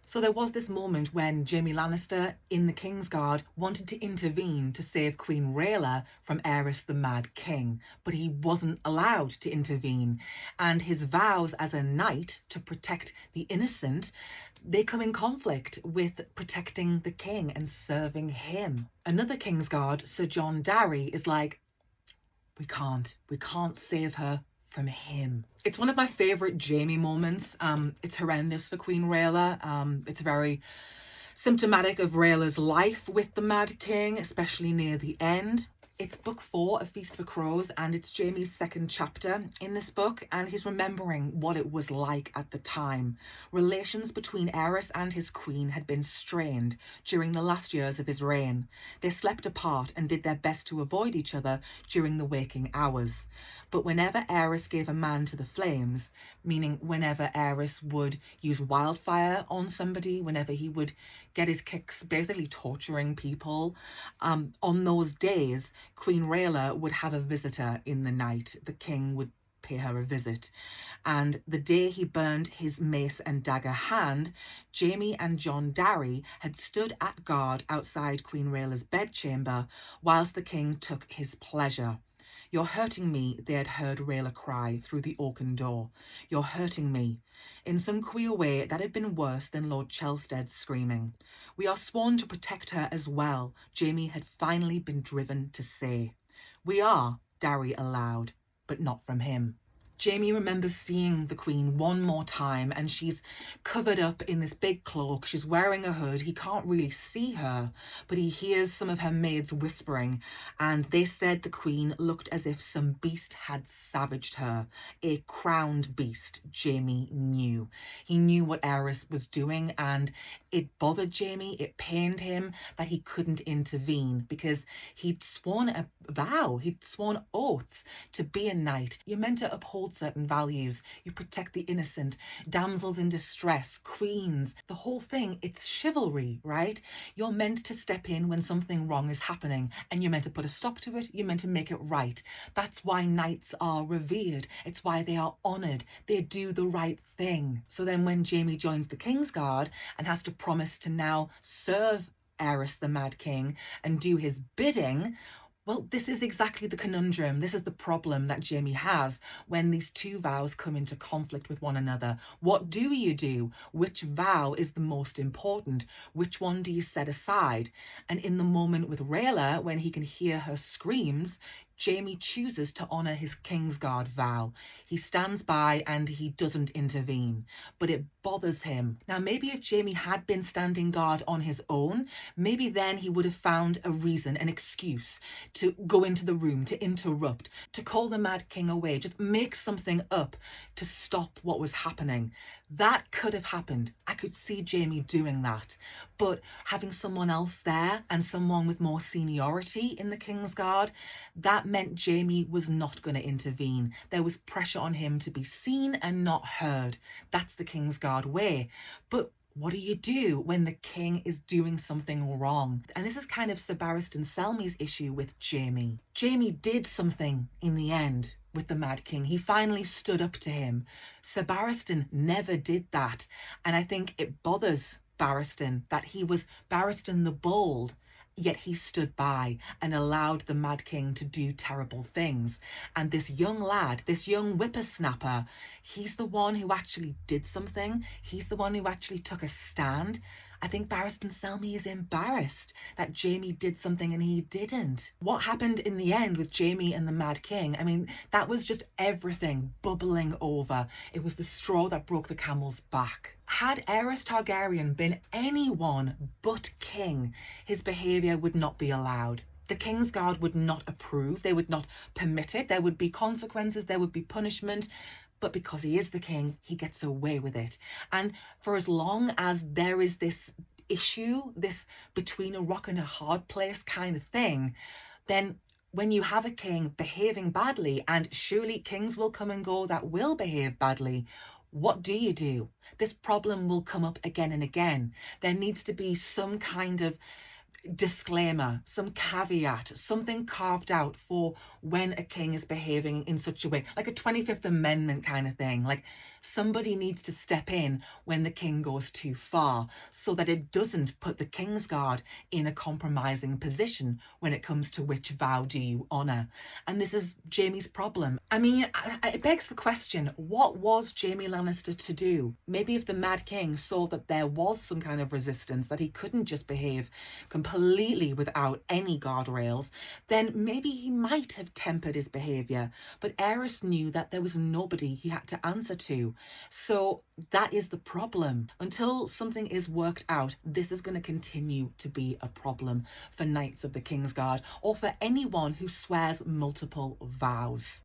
So there was this moment when Jaime Lannister in the Kingsguard wanted to intervene to save Queen Rhaella from Aerys the Mad King, but he wasn't allowed to intervene. And his vows as a knight to protect the innocent, they come in conflict with protecting the king and serving him. Another Kingsguard, Sir Jon Darry, is like, we can't save her from him. It's one of my favourite Jaime moments. It's horrendous for Queen Rhaella. It's very symptomatic of Rhaella's life with the Mad King, especially near the end. It's book 4, A Feast for Crows, and it's Jaime's second chapter in this book, and he's remembering what it was like at the time. Relations between Aerys and his queen had been strained during the last years of his reign. They slept apart and did their best to avoid each other during the waking hours. But whenever Aerys gave a man to the flames, meaning whenever Aerys would use wildfire on somebody, whenever he would get his kicks basically torturing people, on those days, Queen Rhaella would have a visitor in the night. The king would pay her a visit. And the day he burned his mace and dagger hand, Jaime and Jon Darry had stood at guard outside Queen Rhaella's bedchamber whilst the king took his pleasure. "You're hurting me," they had heard Rhaella cry through the oaken door. "You're hurting me." In some queer way, that had been worse than Lord Chelstead's screaming. "We are sworn to protect her as well," Jaime had finally been driven to say. "We are," Darry allowed, but not from him. Jaime remembers seeing the Queen one more time, and she's covered up in this big cloak. She's wearing a hood. He can't really see her, but he hears some of her maids whispering, and they said the Queen looked as if some beast had savaged her. A crowned beast, Jaime knew. He knew what Aerys was doing, and it bothered Jaime. It pained him that he couldn't intervene, because he'd sworn a vow, he'd sworn oaths to be a knight. You're meant to uphold certain values. You protect the innocent, damsels in distress, queens, the whole thing. It's chivalry, right? You're meant to step in when something wrong is happening, and you're meant to put a stop to it. You're meant to make it right. That's why knights are revered. It's why they are honoured. They do the right thing. So then when Jaime joins the Kingsguard and has to promise to now serve Aerys the Mad King and do his bidding, well, this is exactly the conundrum. This is the problem that Jaime has when these two vows come into conflict with one another. What do you do? Which vow is the most important? Which one do you set aside? And in the moment with Rhaella, when he can hear her screams, Jaime chooses to honour his Kingsguard vow. He stands by and he doesn't intervene, but it bothers him. Now, maybe if Jaime had been standing guard on his own, maybe then he would have found a reason, an excuse to go into the room, to interrupt, to call the Mad King away, just make something up to stop what was happening. That could have happened. I could see Jaime doing that. But having someone else there and someone with more seniority in the Kingsguard, that meant Jaime was not going to intervene. There was pressure on him to be seen and not heard. That's the Kingsguard way. But what do you do when the king is doing something wrong? And this is kind of Sir Barristan Selmy's issue with Jaime. Jaime did something in the end with the Mad King. He finally stood up to him. Sir Barristan never did that. And I think it bothers Barristan that he was Barristan the Bold, yet he stood by and allowed the Mad King to do terrible things. And this young lad, this young whippersnapper, he's the one who actually did something. He's the one who actually took a stand. I think Barristan Selmy is embarrassed that Jaime did something and he didn't. What happened in the end with Jaime and the Mad King, I mean, that was just everything bubbling over. It was the straw that broke the camel's back. Had Aerys Targaryen been anyone but king, his behaviour would not be allowed. The Kingsguard would not approve. They would not permit it. There would be consequences. There would be punishment. But because he is the king, he gets away with it. And for as long as there is this issue, this between a rock and a hard place kind of thing, then when you have a king behaving badly, and surely kings will come and go that will behave badly, what do you do? This problem will come up again and again. There needs to be some kind of disclaimer, some caveat, something carved out for when a king is behaving in such a way, like a 25th Amendment kind of thing. Like somebody needs to step in when the king goes too far so that it doesn't put the Kingsguard in a compromising position when it comes to which vow do you honour. And this is Jaime's problem. I mean, it begs the question, what was Jaime Lannister to do? Maybe if the Mad King saw that there was some kind of resistance, that he couldn't just behave completely without any guardrails, then maybe he might have tempered his behaviour. But Aerys knew that there was nobody he had to answer to. So that is the problem. Until something is worked out, this is going to continue to be a problem for Knights of the Kingsguard, or for anyone who swears multiple vows.